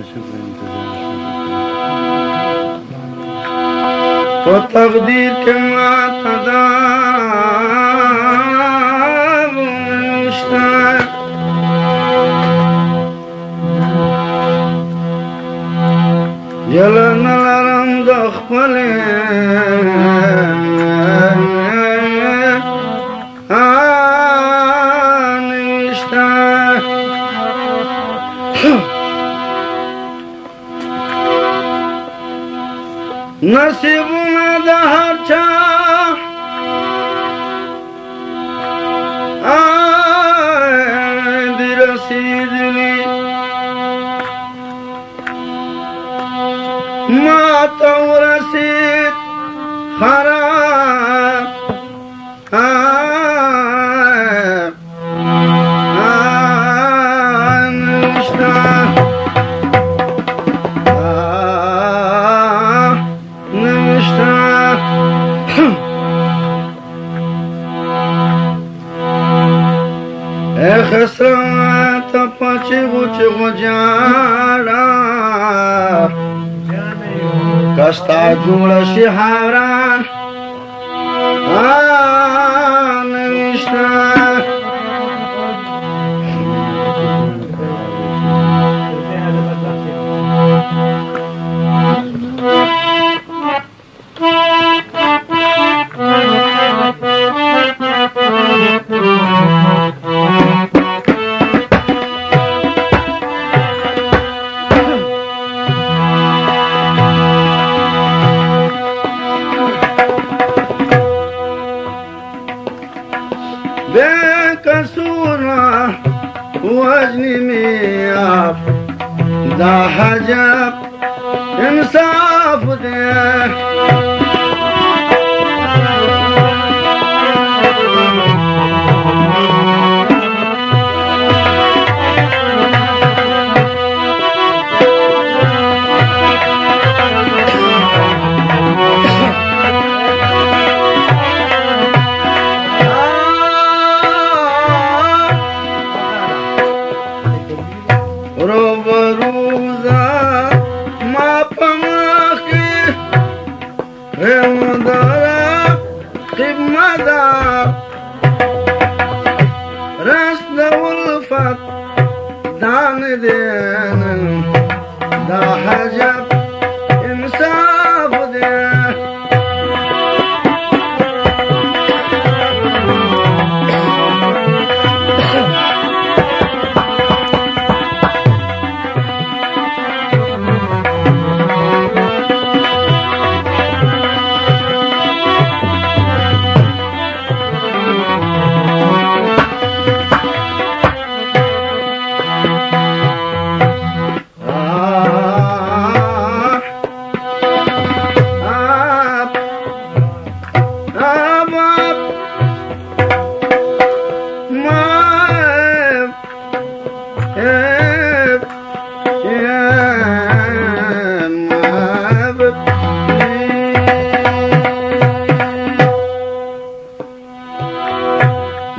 نشه به انتظارش تو تقدیر که معتدام نوشتن یلن لرم دخپلی نوشتن نصیبونه ده هر چا دی رسیدلی ما تو رسید خراب خسرت پچی بچ جانا کستا جوڑ شهران نوشتن بكسورة وجني مياف دا حجاب انصاف ده دان دین دا حجاب انصاف دے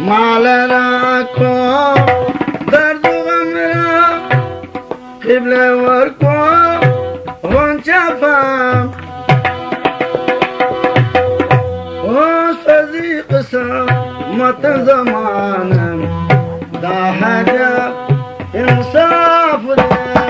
माल राखो दर्द मेरा किबले वर को वंचा पाम ओ सजी कसम मत जमान दा हजा इंसाफ दे